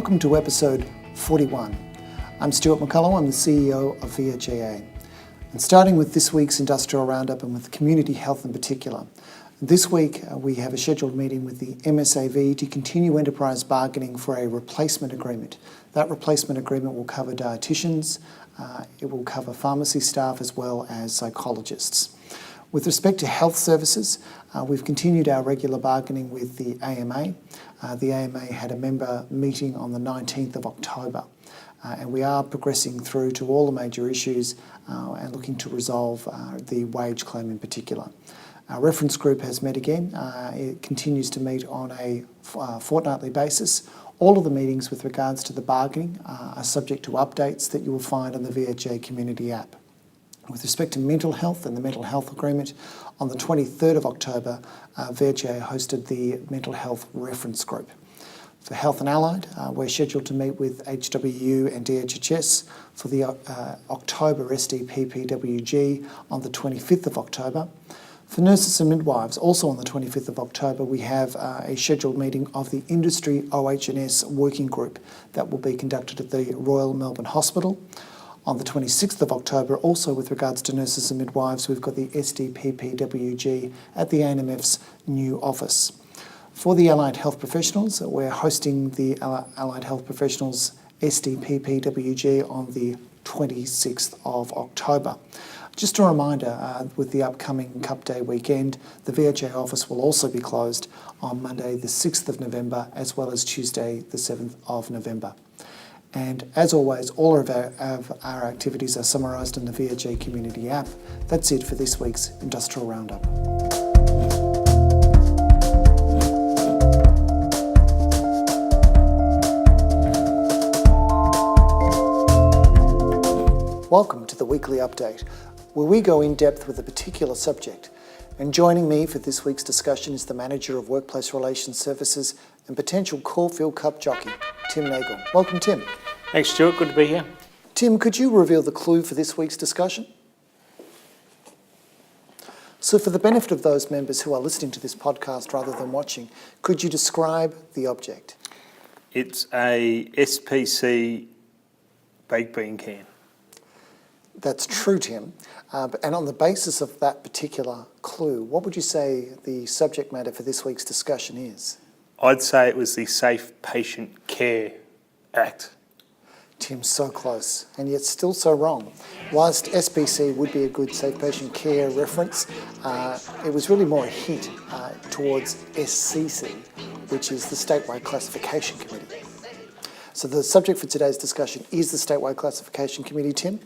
Welcome to episode 41. I'm Stuart McCullough, I'm the CEO of VHIA. And starting with this week's Industrial Roundup and with community health in particular, this week we have a scheduled meeting with the MSAV to continue enterprise bargaining for a replacement agreement. That replacement agreement will cover dietitians, it will cover pharmacy staff as well as psychologists. With respect to health services, we've continued our regular bargaining with the AMA. The AMA had a member meeting on the 19th of October, and we are progressing through to all the major issues and looking to resolve the wage claim in particular. Our reference group has met again. It continues to meet on a fortnightly basis. All of the meetings with regards to the bargaining are subject to updates that you will find on the VHA community app. With respect to mental health and the mental health agreement, on the 23rd of October, VHA hosted the mental health reference group. For health and allied, we're scheduled to meet with HWU and DHHS for the October SDPPWG on the 25th of October. For nurses and midwives, also on the 25th of October, we have a scheduled meeting of the Industry OH&S Working Group that will be conducted at the Royal Melbourne Hospital. On the 26th of October, also with regards to nurses and midwives, we've got the SDPPWG at the ANMF's new office. For the allied health professionals, we're hosting the Allied Health Professionals SDPPWG on the 26th of October. Just a reminder, with the upcoming Cup Day weekend, the VHA office will also be closed on Monday the 6th of November as well as Tuesday the 7th of November. And as always, all of our activities are summarised in the VHA community app. That's it for this week's Industrial Roundup. Welcome to the weekly update, where we go in depth with a particular subject. And joining me for this week's discussion is the Manager of Workplace Relations Services and potential Caulfield Cup jockey, Tim Nagle. Welcome, Tim. Thanks, Stuart. Good to be here. Tim, could you reveal the clue for this week's discussion? So for the benefit of those members who are listening to this podcast rather than watching, could you describe the object? It's a SPC baked bean can. That's true, Tim. And on the basis of that particular clue, what would you say the subject matter for this week's discussion is? I'd say it was the Safe Patient Care Act. Tim, so close, and yet still so wrong. Whilst SPC would be a good safe patient care reference, it was really more a hint towards SCC, which is the Statewide Classification Committee. So the subject for today's discussion is the Statewide Classification Committee, Tim,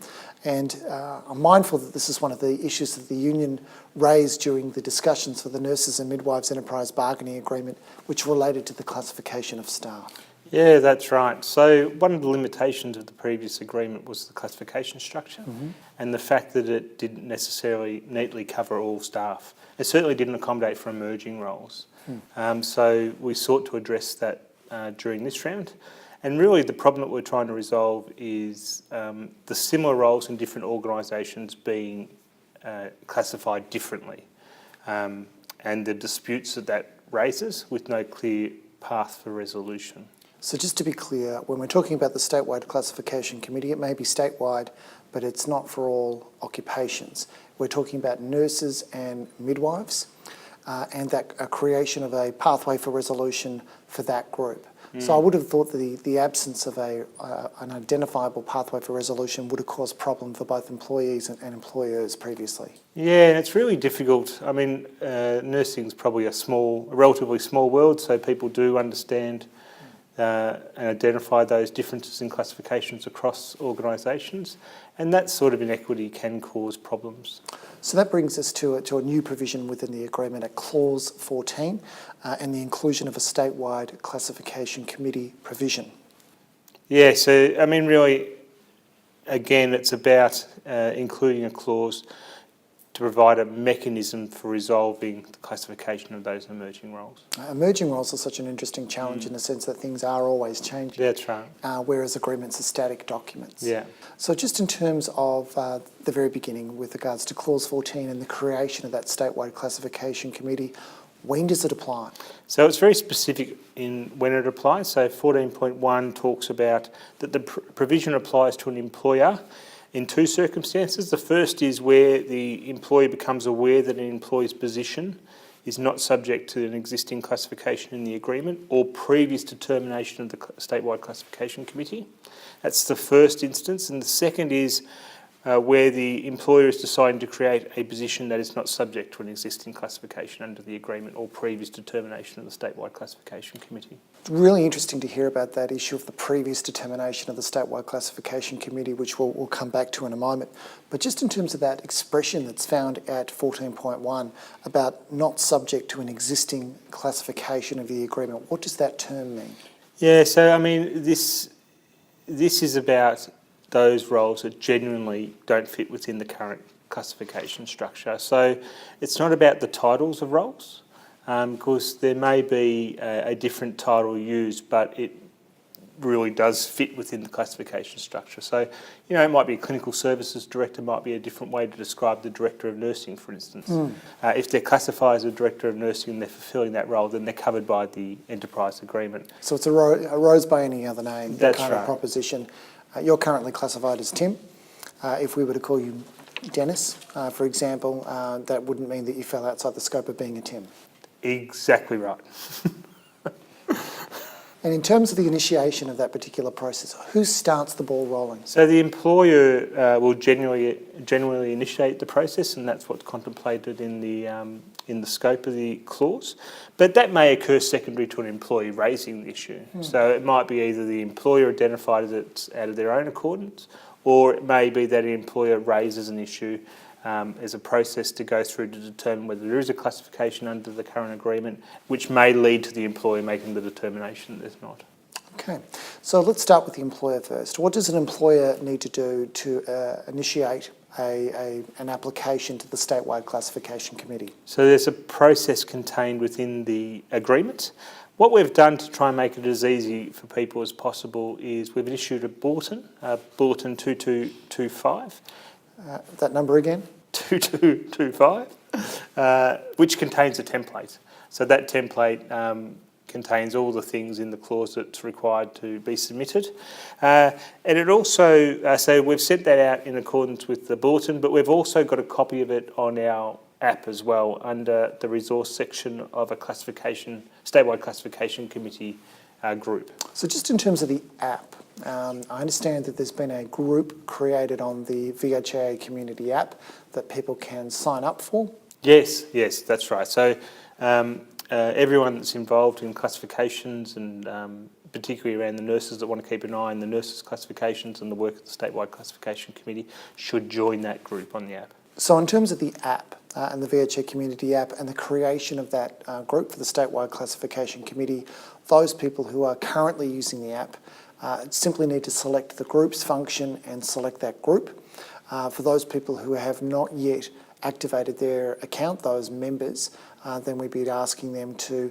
and I'm mindful that this is one of the issues that the union raised during the discussions for the Nurses and Midwives Enterprise Bargaining Agreement, which related to the classification of staff. Yeah, that's right. So one of the limitations of the previous agreement was the classification structure and the fact that it didn't necessarily neatly cover all staff. It certainly didn't accommodate for emerging roles. So we sought to address that during this round. And really the problem that we're trying to resolve is the similar roles in different organisations being classified differently and the disputes that raises with no clear path for resolution. So just to be clear, when we're talking about the Statewide Classification Committee, it may be statewide, but it's not for all occupations. We're talking about nurses and midwives and that a creation of a pathway for resolution for that group. So I would have thought that the absence of an identifiable pathway for resolution would have caused problem for both employees and employers previously. Yeah, and it's really difficult. I mean, nursing is probably a relatively small world, so people do understand and identify those differences in classifications across organisations, and that sort of inequity can cause problems. So that brings us to a new provision within the agreement at Clause 14 and the inclusion of a statewide classification committee provision. Yeah, so I mean really, again, it's about including a clause to provide a mechanism for resolving the classification of those emerging roles. Emerging roles are such an interesting challenge in the sense that things are always changing. That's right. Whereas agreements are static documents. Yeah. So just in terms of the very beginning with regards to Clause 14 and the creation of that Statewide Classification Committee, When does it apply? So it's very specific in when it applies. So 14.1 talks about that the provision applies to an employer in two circumstances. The first is where the employee becomes aware that an employee's position is not subject to an existing classification in the agreement or previous determination of the Statewide Classification Committee. That's the first instance. And the second is where the employer is deciding to create a position that is not subject to an existing classification under the agreement or previous determination of the Statewide Classification Committee. It's really interesting to hear about that issue of the previous determination of the Statewide Classification Committee, which we'll come back to in a moment. But just in terms of that expression that's found at 14.1 about not subject to an existing classification of the agreement, what does that term mean? Yeah, so I mean, this is about those roles that genuinely don't fit within the current classification structure. So it's not about the titles of roles, because there may be a different title used, but it really does fit within the classification structure. So, you know, it might be a clinical services director, might be a different way to describe the director of nursing, for instance. If they're classified as a director of nursing and they're fulfilling that role, then they're covered by the enterprise agreement. So it's a rose by any other name, that That's kind right. of proposition. You're currently classified as Tim. If we were to call you Dennis, for example, that wouldn't mean that you fell outside the scope of being a Tim. Exactly right. And in terms of the initiation of that particular process, who starts the ball rolling? So the employer will generally initiate the process, and that's what's contemplated in the scope of the clause. But that may occur secondary to an employee raising the issue. So it might be either the employer identified as it's out of their own accordance, or it may be that an employer raises an issue as a process to go through to determine whether there is a classification under the current agreement, which may lead to the employer making the determination that there's not. Okay, so let's start with the employer first. What does an employer need to do to initiate an application to the Statewide Classification Committee? So there's a process contained within the agreement. What we've done to try and make it as easy for people as possible is we've issued a bulletin 2225. That number again? 2225, which contains a template. So that template contains all the things in the clause that's required to be submitted. And it also, so we've sent that out in accordance with the bulletin, but we've also got a copy of it on our app as well under the resource section of a Statewide Classification Committee group. So just in terms of the app, I understand that there's been a group created on the VHIA community app that people can sign up for. Yes, that's right. So everyone that's involved in classifications and particularly around the nurses that want to keep an eye on the nurses' classifications and the work of the Statewide Classification Committee should join that group on the app. So in terms of the app and the VHIA community app and the creation of that group for the Statewide Classification Committee, those people who are currently using the app simply need to select the groups function and select that group. For those people who have not yet activated their account, those members, then we'd be asking them to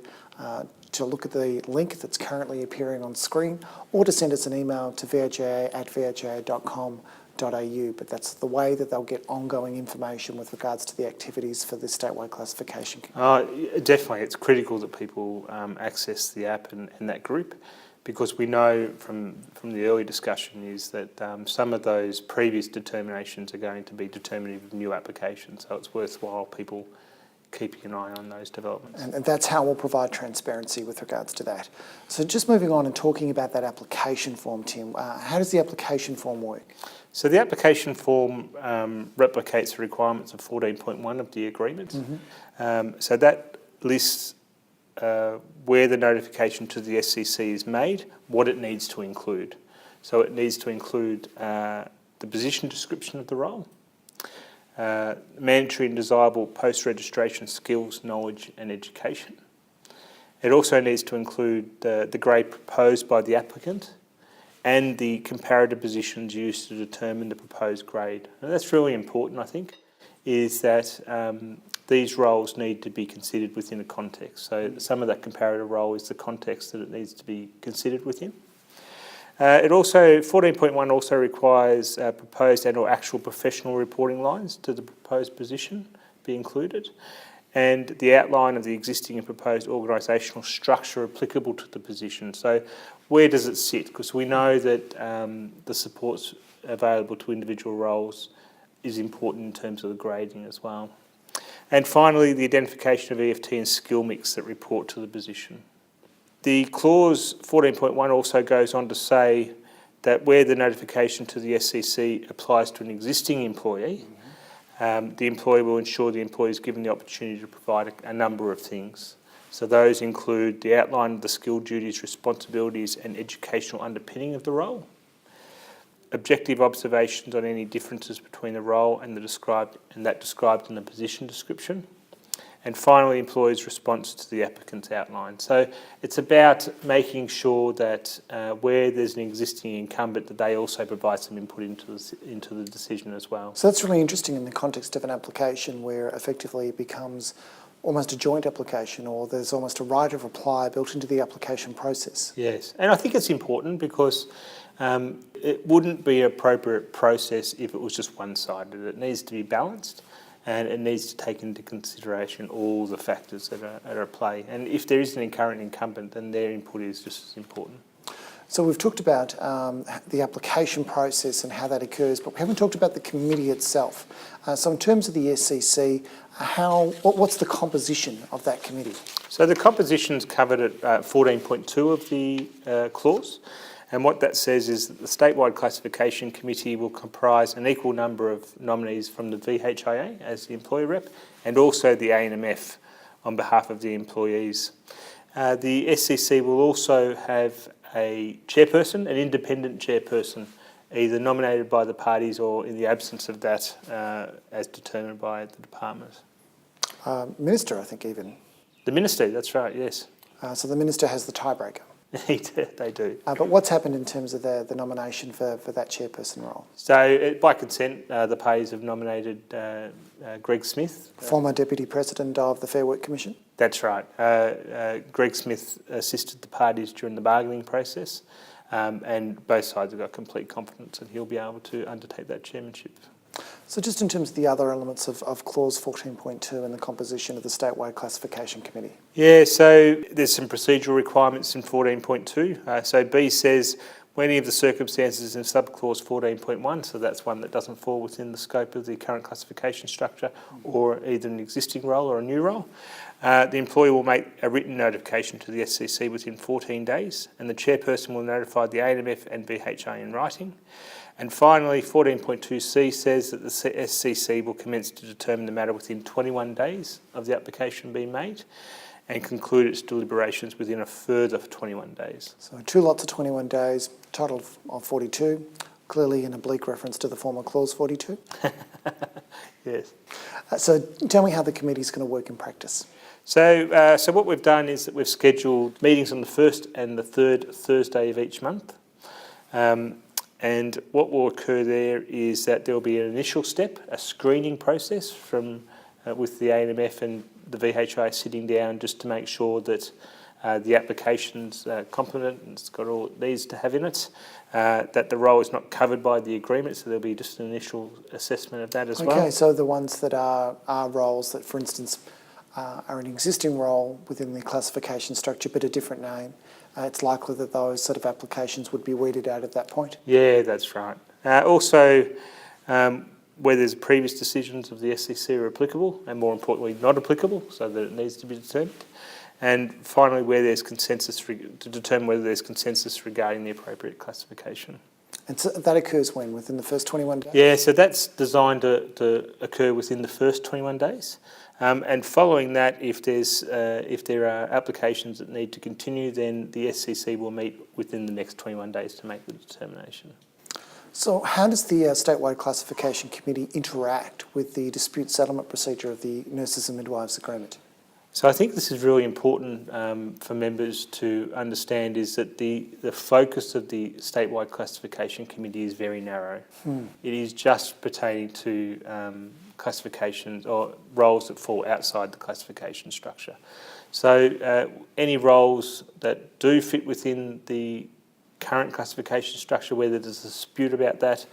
look at the link that's currently appearing on screen or to send us an email to vhia@vhia.com.au. But that's the way that they'll get ongoing information with regards to the activities for the Statewide Classification Committee. Definitely, it's critical that people access the app and that group, because we know from the early discussion is that some of those previous determinations are going to be determinative of new applications, so it's worthwhile people keeping an eye on those developments. And that's how we'll provide transparency with regards to that. So just moving on and talking about that application form, Tim, how does the application form work? So the application form replicates the requirements of 14.1 of the agreement. So that lists where the notification to the SCC is made, what it needs to include. So it needs to include the position description of the role, mandatory and desirable post-registration skills, knowledge and education. It also needs to include the grade proposed by the applicant and the comparative positions used to determine the proposed grade. And that's really important, I think, is that these roles need to be considered within a context. So some of that comparative role is the context that it needs to be considered within. 14.1 also requires proposed and or actual professional reporting lines to the proposed position be included. and the outline of the existing and proposed organisational structure applicable to the position. So where does it sit? Because we know that the supports available to individual roles is important in terms of the grading as well. And finally, the identification of EFT and skill mix that report to the position. The clause 14.1 also goes on to say that where the notification to the SCC applies to an existing employee, the employer will ensure the employee is given the opportunity to provide a number of things. So those include the outline of the skill duties, responsibilities and educational underpinning of the role, objective observations on any differences between the role and that described in the position description, and finally employee's response to the applicant's outline. So it's about making sure that where there's an existing incumbent, that they also provide some input into the decision as well. So that's really interesting in the context of an application where effectively it becomes almost a joint application, or there's almost a right of reply built into the application process. Yes, and I think it's important because it wouldn't be an appropriate process if it was just one-sided. It needs to be balanced, and it needs to take into consideration all the factors that are at play. And if there is an current incumbent, then their input is just as important. So we've talked about the application process and how that occurs, but we haven't talked about the committee itself. So in terms of the SCC, what's the composition of that committee? So the composition's covered at 14.2 of the clause. And what that says is that the Statewide Classification Committee will comprise an equal number of nominees from the VHIA as the employee rep, and also the ANMF on behalf of the employees. The SCC will also have a chairperson, an independent chairperson, either nominated by the parties or, in the absence of that, as determined by the department. Minister, I think even. The minister, that's right, yes. So the minister has the tiebreaker. They do. But what's happened in terms of the nomination for that chairperson role? So by consent, the parties have nominated Greg Smith. Former Deputy President of the Fair Work Commission? That's right. Greg Smith assisted the parties during the bargaining process, and both sides have got complete confidence that he'll be able to undertake that chairmanship. So just in terms of the other elements of clause 14.2 and the composition of the Statewide Classification Committee? Yeah, so there's some procedural requirements in 14.2. So B says when any of the circumstances in subclause 14.1, so that's one that doesn't fall within the scope of the current classification structure or either an existing role or a new role, the employer will make a written notification to the SCC within 14 days, and the chairperson will notify the ANMF and VHA in writing. And finally, 14.2C says that the SCC will commence to determine the matter within 21 days of the application being made and conclude its deliberations within a further 21 days. So 2 lots of 21 days, total of 42, clearly an oblique reference to the former clause 42. Yes. So tell me how the committee's going to work in practice. So what we've done is that we've scheduled meetings on the first and the third Thursday of each month. And what will occur there is that there will be an initial step, a screening process from with the ANMF and the VHI sitting down just to make sure that the application's competent and it's got all it needs to have in it, that the role is not covered by the agreement, so there'll be just an initial assessment of that as well. Okay, so the ones that are roles that, for instance, are an existing role within the classification structure but a different name, it's likely that those sort of applications would be weeded out at that point? Yeah, that's right. Also, where there's previous decisions of the SCC are applicable, and more importantly, not applicable, so that it needs to be determined. And finally, where there's consensus to determine whether there's consensus regarding the appropriate classification. And so that occurs when? Within the first 21 days? Yeah, so that's designed to occur within the first 21 days. And following that, if there are applications that need to continue, then the SCC will meet within the next 21 days to make the determination. So how does the Statewide Classification Committee interact with the dispute settlement procedure of the Nurses and Midwives Agreement? So I think this is really important for members to understand, is that the focus of the Statewide Classification Committee is very narrow. It is just pertaining to classifications or roles that fall outside the classification structure. So any roles that do fit within the current classification structure, whether there's a dispute about that,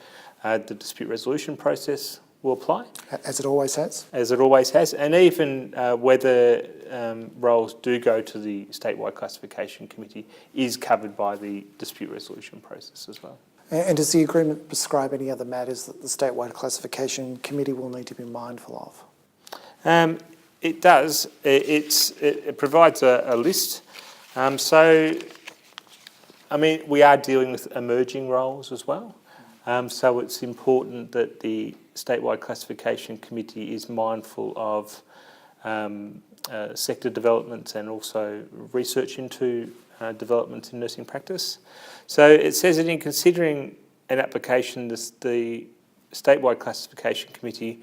the dispute resolution process will apply. As it always has? As it always has, and even whether roles do go to the Statewide Classification Committee is covered by the dispute resolution process as well. And does the agreement prescribe any other matters that the Statewide Classification Committee will need to be mindful of? It does. It provides a list. We are dealing with emerging roles as well. So it's important that the Statewide Classification Committee is mindful of sector developments and also research into developments in nursing practice. So it says that in considering an application, the Statewide Classification Committee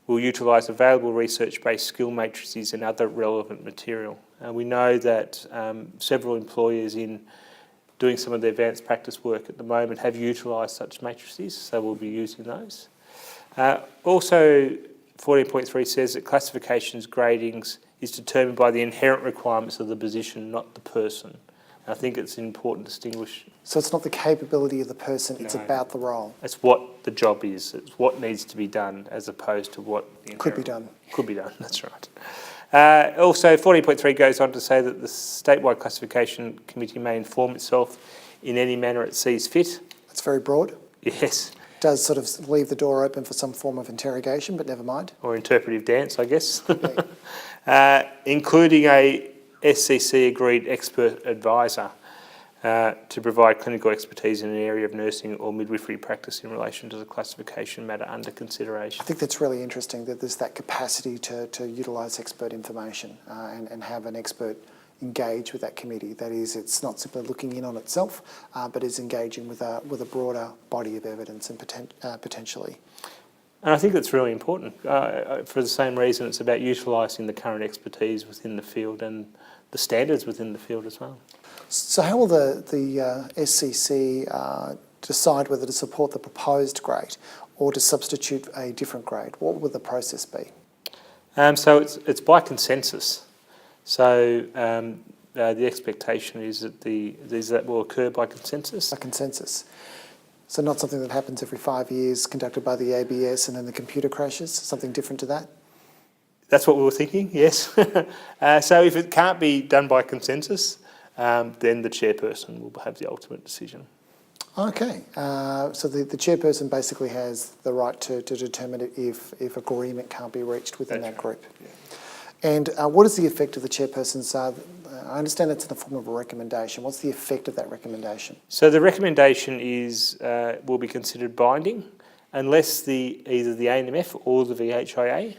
will utilise available research-based skill matrices and other relevant material. We know that several employers in doing some of the advanced practice work at the moment have utilised such matrices, so we'll be using those. Also, 14.3 says that classifications gradings is determined by the inherent requirements of the position, not the person. I think it's an important distinguish. So it's not the capability of the person, it's about the role. It's what the job is, it's what needs to be done as opposed to what could be done. Could be done, that's right. Also, 14.3 goes on to say that the Statewide Classification Committee may inform itself in any manner it sees fit. That's very broad. Yes. It does sort of leave the door open for some form of interrogation, but never mind. Or interpretive dance, I guess. Including a SCC-agreed expert advisor to provide clinical expertise in an area of nursing or midwifery practice in relation to the classification matter under consideration. I think that's really interesting that there's that capacity to utilise expert information and have an expert engage with that committee. That is, it's not simply looking in on itself, but is engaging with a broader body of evidence and potentially. And I think that's really important. For the same reason, it's about utilising the current expertise within the field and the standards within the field as well. So how will the SCC decide whether to support the proposed grade or to substitute a different grade? What would the process be? So it's by consensus. So the expectation is that that will occur by consensus. By consensus. So not something that happens every 5 years, conducted by the ABS, and then the computer crashes? Something different to that? That's what we were thinking, yes. So if it can't be done by consensus, then the chairperson will have the ultimate decision. Okay. So the chairperson basically has the right to determine it if agreement can't be reached within that group. Yeah. And what is the effect of the chairperson's... I understand it's in the form of a recommendation. What's the effect of that recommendation? So the recommendation will be considered binding unless either the ANMF or the VHIA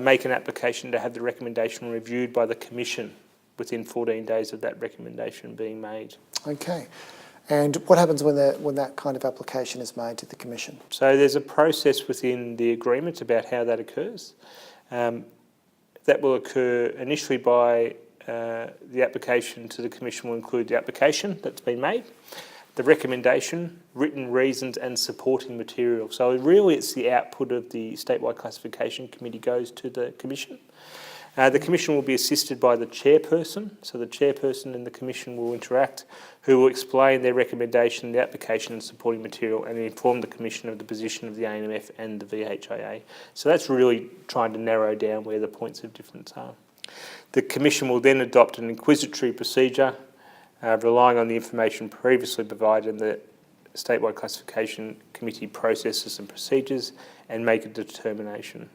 make an application to have the recommendation reviewed by the Commission within 14 days of that recommendation being made. Okay. And what happens when that kind of application is made to the Commission? So there's a process within the agreement about how that occurs. That will occur initially by the application to the Commission will include the application that's been made, the recommendation, written reasons and supporting material. So really it's the output of the Statewide Classification Committee goes to the Commission. The Commission will be assisted by the chairperson, so the chairperson and the Commission will interact, who will explain their recommendation, the application and supporting material and inform the Commission of the position of the ANMF and the VHIA. So that's really trying to narrow down where the points of difference are. The Commission will then adopt an inquisitory procedure, relying on the information previously provided in the Statewide Classification Committee processes and procedures and make a determination.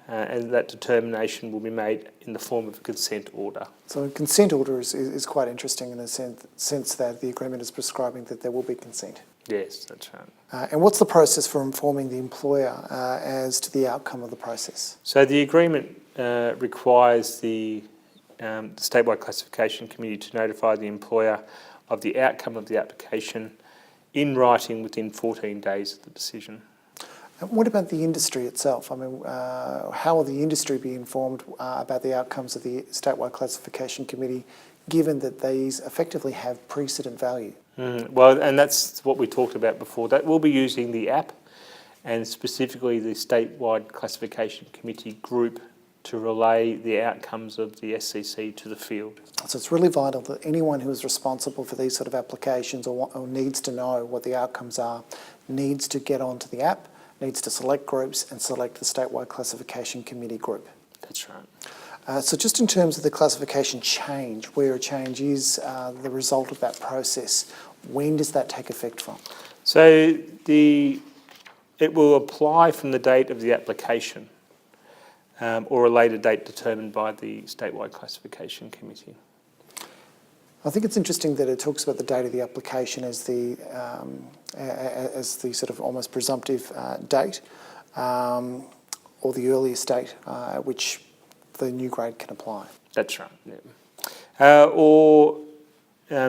And that determination will be made in the form of a consent order. So a consent order is quite interesting in the sense that the agreement is prescribing that there will be consent. Yes, that's right. And what's the process for informing the employer as to the outcome of the process? So the agreement requires the Statewide Classification Committee to notify the employer of the outcome of the application in writing within 14 days of the decision. What about the industry itself? I mean, how will the industry be informed about the outcomes of the Statewide Classification Committee, given that these effectively have precedent value? Well, and that's what we talked about before. That we'll be using the app and specifically the Statewide Classification Committee group to relay the outcomes of the SCC to the field. So it's really vital that anyone who is responsible for these sort of applications or needs to know what the outcomes are needs to get onto the app, needs to select groups and select the Statewide Classification Committee group. That's right. So just in terms of the classification change, where a change is the result of that process, when does that take effect from? So it will apply from the date of the application or a later date determined by the Statewide Classification Committee. I think it's interesting that it talks about the date of the application as the sort of almost presumptive date or the earliest date at which the new grade can apply. That's right. Yeah.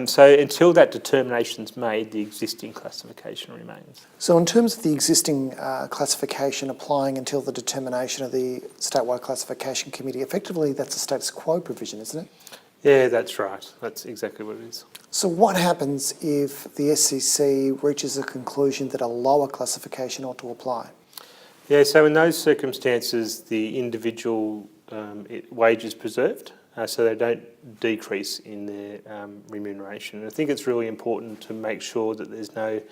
So until that determination's made, the existing classification remains. So in terms of the existing classification applying until the determination of the Statewide Classification Committee, effectively that's a status quo provision, isn't it? Yeah, that's right. That's exactly what it is. So what happens if the SCC reaches a conclusion that a lower classification ought to apply? Yeah, so in those circumstances, the individual wage is preserved, so they don't decrease in their remuneration. And I think it's really important to make sure that there's no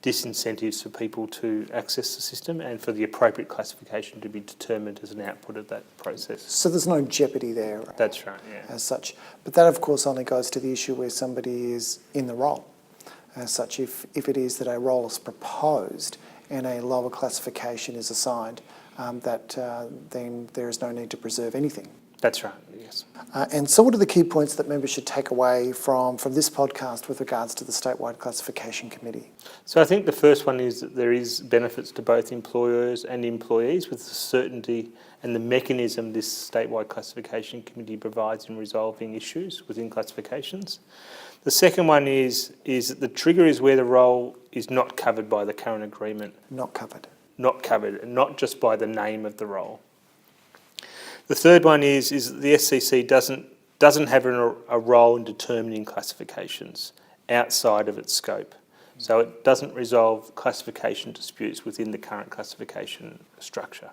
disincentives for people to access the system and for the appropriate classification to be determined as an output of that process. So there's no jeopardy there. That's right, yeah. As such. But that, of course, only goes to the issue where somebody is in the role. As such, if it is that a role is proposed and a lower classification is assigned, then there is no need to preserve anything. That's right, yes. And so what are the key points that members should take away from this podcast with regards to the Statewide Classification Committee? So I think the first one is that there is benefits to both employers and employees with the certainty and the mechanism this Statewide Classification Committee provides in resolving issues within classifications. The second one is that the trigger is where the role is not covered by the current agreement. Not covered. Not covered, and not just by the name of the role. The third one is that the SCC doesn't have a role in determining classifications outside of its scope. So it doesn't resolve classification disputes within the current classification structure.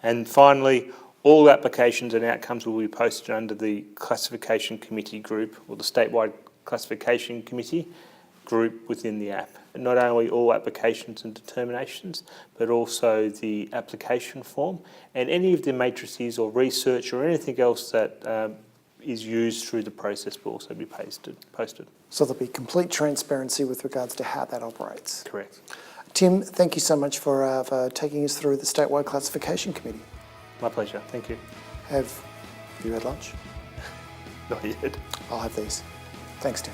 And finally, all applications and outcomes will be posted under the Classification Committee group or the Statewide Classification Committee group within the app. And not only all applications and determinations, but also the application form and any of the matrices or research or anything else that is used through the process will also be posted. So there'll be complete transparency with regards to how that operates. Correct. Tim, thank you so much for taking us through the Statewide Classification Committee. My pleasure. Thank you. Have you had lunch? Not yet. I'll have these. Thanks, Tim.